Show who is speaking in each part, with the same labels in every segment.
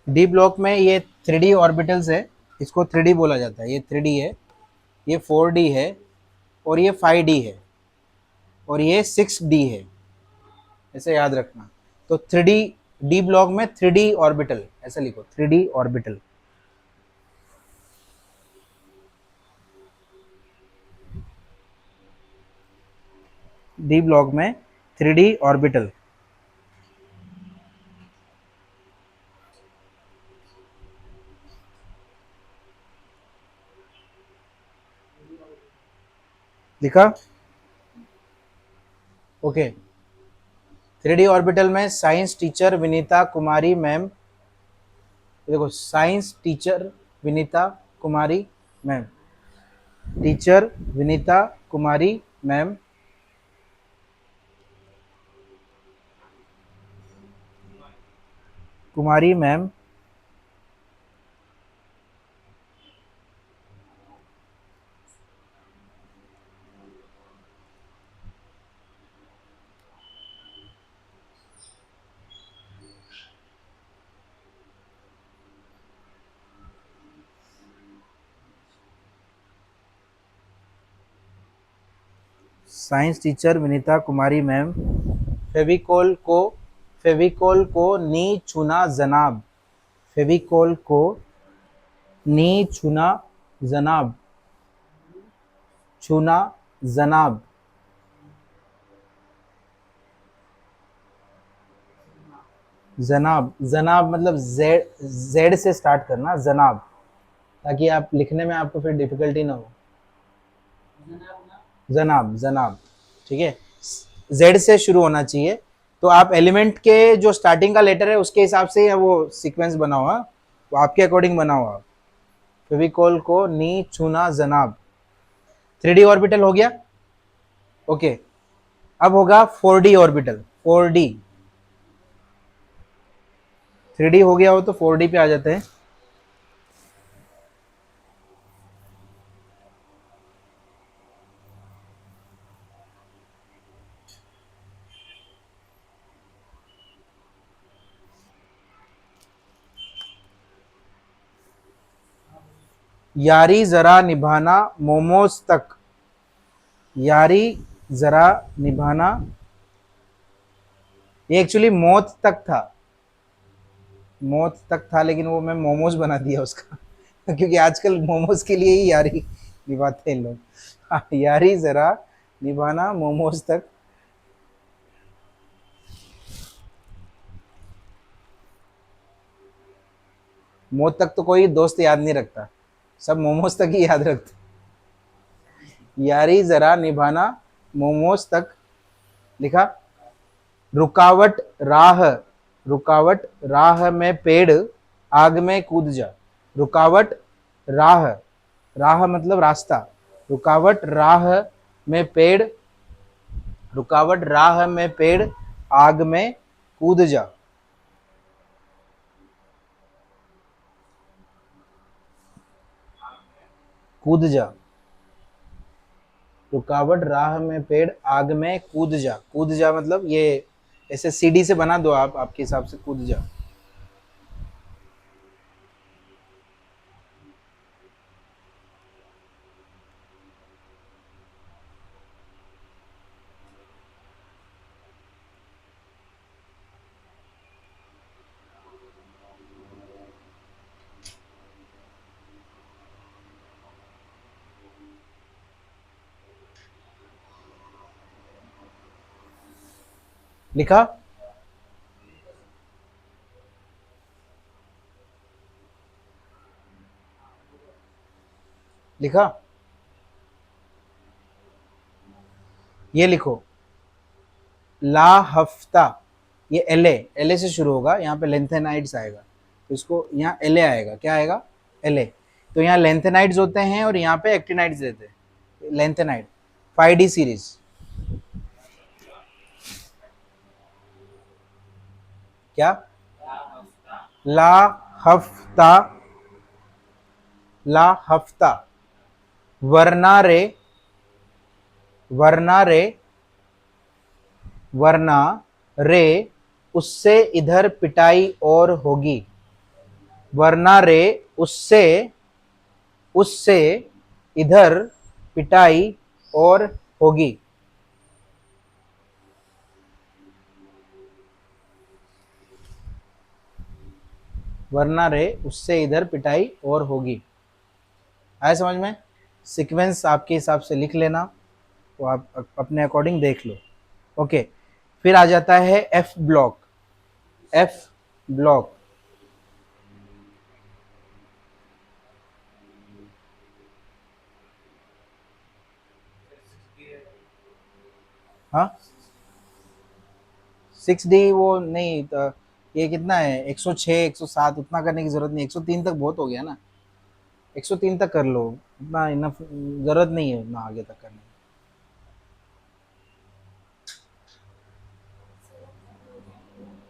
Speaker 1: D block में ये 3D orbitals है, इसको 3D बोला जाता है। ये 3D है, ये 4D है, और ये 5D है, और ये 6D है। ऐसे याद रखना। तो 3D, डी ब्लॉक में 3D ऑर्बिटल, ऐसा लिखो 3D ऑर्बिटल। डी ब्लॉक में 3D ऑर्बिटल। लिखा? ओके। 3D ऑर्बिटल में साइंस टीचर विनीता कुमारी मैम, देखो साइंस टीचर विनीता कुमारी मैम, टीचर विनीता कुमारी मैम, कुमारी मैम साइंस टीचर विनीता कुमारी मैम, फेविकोल को, फेविकोल को नी छूना जनाब, फेविकोल को नी छूना जनाब, छूना जनाब, जनाब, जनाब मतलब जेड, जेड से स्टार्ट करना जनाब, ताकि आप लिखने में आपको फिर डिफिकल्टी ना हो। जनाब, जनाब, ठीक है, जेड से शुरू होना चाहिए। तो आप एलिमेंट के जो स्टार्टिंग का लेटर है उसके हिसाब से वो सीक्वेंस बना हुआ, वो आपके अकॉर्डिंग बना हुआ। फेविकोल को नी छूना जनाब। 3D ऑर्बिटल हो गया। ओके, अब होगा 4D ऑर्बिटल। 4D, 3D हो गया हो तो 4D पे आ जाते हैं। यारी जरा निभाना मोमोज तक, यारी जरा निभाना, ये एक्चुअली मौत तक था, मौत तक था, लेकिन वो मैं मोमोज बना दिया उसका क्योंकि आजकल मोमोज के लिए ही यारी निभाते हैं लोग। हाँ, यारी जरा निभाना मोमोज तक। मौत तक तो कोई दोस्त याद नहीं रखता, सब मोमोज तक ही याद रखते। यारी जरा निभाना मोमोज तक। लिखा? रुकावट राह, रुकावट राह में पेड़, आग में कूद जा, रुकावट राह, राह मतलब रास्ता, रुकावट राह में पेड़, रुकावट राह में पेड़, आग में कूद जा। कूद जा, रुकावट राह में पेड़, आग में कूद जा। कूद जा मतलब ये ऐसे सीडी से बना दो आप, आपके हिसाब से कूद जा। लिखा? लिखा? ये लिखो ला हफ्ता, ये एले, एले से शुरू होगा, यहाँ पे लेंथेनाइड्स आएगा, तो इसको यहाँ एले आएगा, क्या आएगा? एले। तो यहाँ लेंथेनाइड्स होते हैं और यहाँ पे एक्टिनाइड्स देते हैं। Lanthanide 5D series. क्या? ला हफ्ता, ला हफ्ता, वरना रे, वरना रे, वरना रे, उससे इधर पिटाई और होगी, वरना रे उससे उससे इधर पिटाई और होगी। वरना रे उससे इधर पिटाई और होगी। आया समझ में? सीक्वेंस आपके हिसाब से लिख लेना, तो आप अपने अकॉर्डिंग देख लो। ओके, फिर आ जाता है एफ ब्लॉक। एफ ब्लॉक, हाँ 6D वो नहीं तो, ये कितना है 106 107, उतना करने की जरूरत नहीं, 103 तक बहुत हो गया ना, 103 तक कर लो, उतना इनफ, जरूरत नहीं है उतना आगे तक करने की।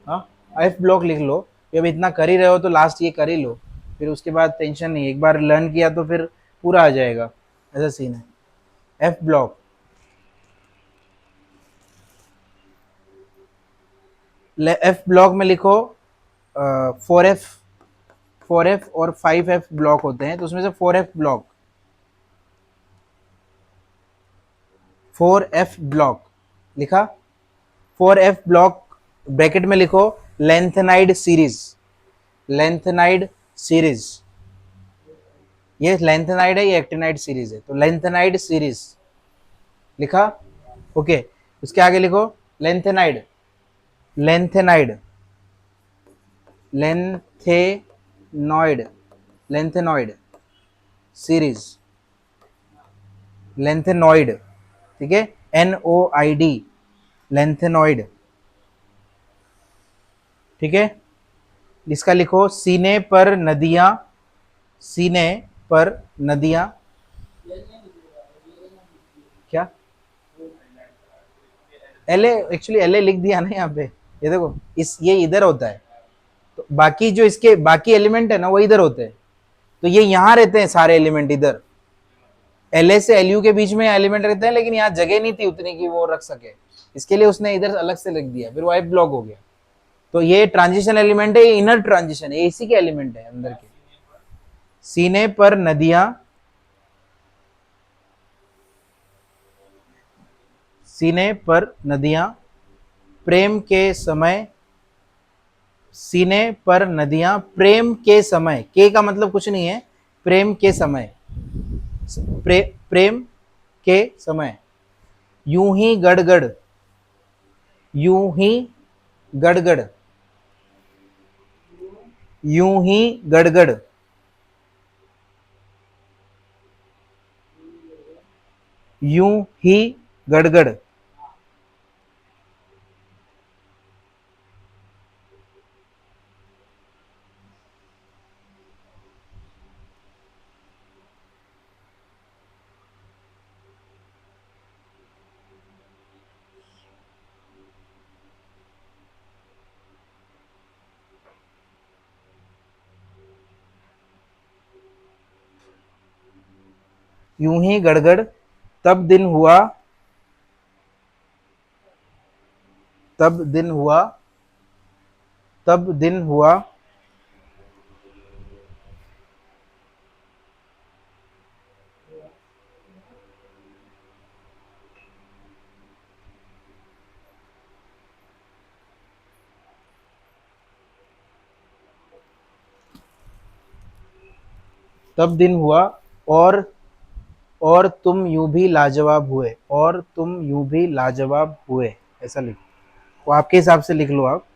Speaker 1: हाँ, एफ ब्लॉक लिख लो। ये अब इतना कर ही रहे हो तो लास्ट ये कर ही लो, फिर उसके बाद टेंशन नहीं, एक बार लर्न किया तो फिर पूरा आ जाएगा, ऐसा सीन है। एफ ब्लॉक, एफ ब्लॉक में लिखो 4F, 4F और 5F ब्लॉक होते हैं, तो उसमें से 4F ब्लॉक, 4F ब्लॉक लिखा। 4F ब्लॉक ब्रैकेट में लिखो लेंथेनाइड सीरीज, लेंथेनाइड सीरीज, ये लेंथेनाइड है, ये एक्टिनाइड सीरीज है, तो लेंथेनाइड सीरीज लिखा। ओके, उसके आगे लिखो lanthanide, lanthanide, lanthanoid, lanthanoid series, lanthanoid, ठीक है, NOID, लेंथेनॉइड, ठीक है। इसका लिखो सीने पर नदियां, सीने पर नदियां, क्या LA, एक्चुअली LA लिख दिया ना यहाँ पे, ये देखो इस ये इधर होता है, तो बाकी जो इसके बाकी एलिमेंट है ना वो इधर होते हैं, तो ये यहाँ रहते हैं सारे एलिमेंट इधर, LA से LU के बीच में एलिमेंट रहते हैं, लेकिन यहाँ जगह नहीं थी उतनी कि वो रख सके, इसके लिए उसने इधर अलग से लिख दिया, फिर वो एफ ब्लॉक हो गया। तो ये ट्रांजिशन एलिमेंट है, ये इनर ट्रांजिशन है, इसी के एलिमेंट है अंदर के। सीने पर नदियां, सीने पर नदियां प्रेम के समय, सीने पर नदियां प्रेम के समय, के का मतलब कुछ नहीं है, प्रेम के समय, प्रेम के समय, यूं ही गड़गड़, यूं ही गड़गड़, यूं ही गड़गड़, यूं ही गड़गड़, यूं ही गड़गड़, तब दिन हुआ, तब दिन हुआ, तब दिन हुआ, तब दिन हुआ, और और तुम यूं भी लाजवाब हुए, और तुम यूं भी लाजवाब हुए, ऐसा लिखो, वो आपके हिसाब से लिख लो आप।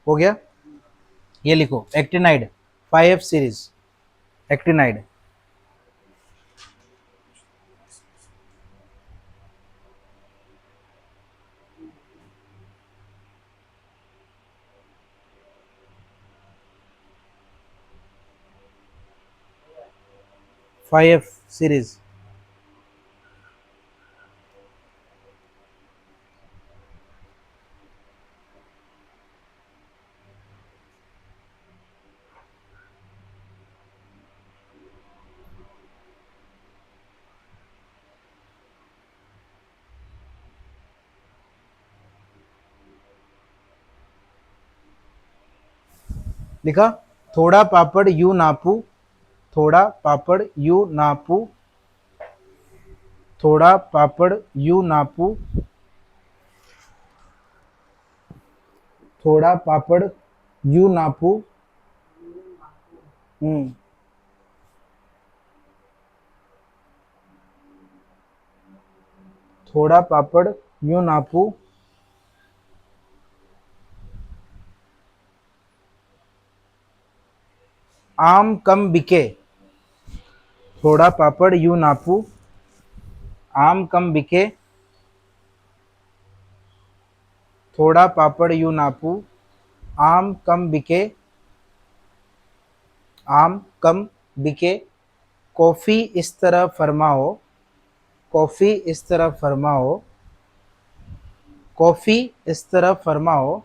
Speaker 1: हो गया, ये लिखो actinide 5F series, actinide. Five F series. लिखा, थोड़ा पापड़ यू नापू, थोड़ा पापड़ यू नापू, थोड़ा पापड़ यू नापू, थोड़ा पापड़ यू नापू। हम्म, थोड़ा पापड़ यूं नापू, आम कम बिके, थोड़ा पापड़ यूं नापू, आम कम बिके, थोड़ा पापड़ यूं नापू, आम कम बिके, आम कम बिके, कॉफी इस तरह फरमाओ, कॉफी इस तरह फरमाओ, कॉफी इस तरह फरमाओ,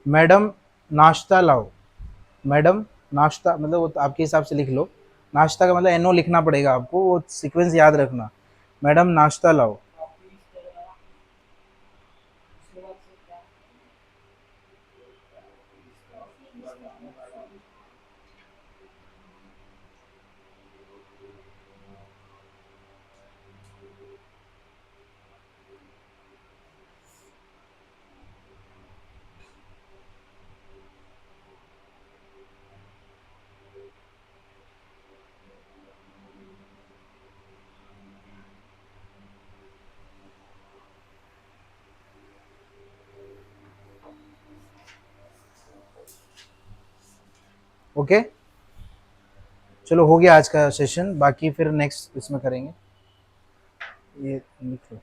Speaker 1: मैडम नाश्ता लाओ, मैडम नाश्ता, मतलब वो तो आपके हिसाब से लिख लो, नाश्ता का मतलब एनो लिखना पड़ेगा आपको, वो सीक्वेंस याद रखना। मैडम नाश्ता लाओ। ओके, चलो हो गया आज का सेशन, बाकी फिर नेक्स्ट इसमें करेंगे। ये लिख लो।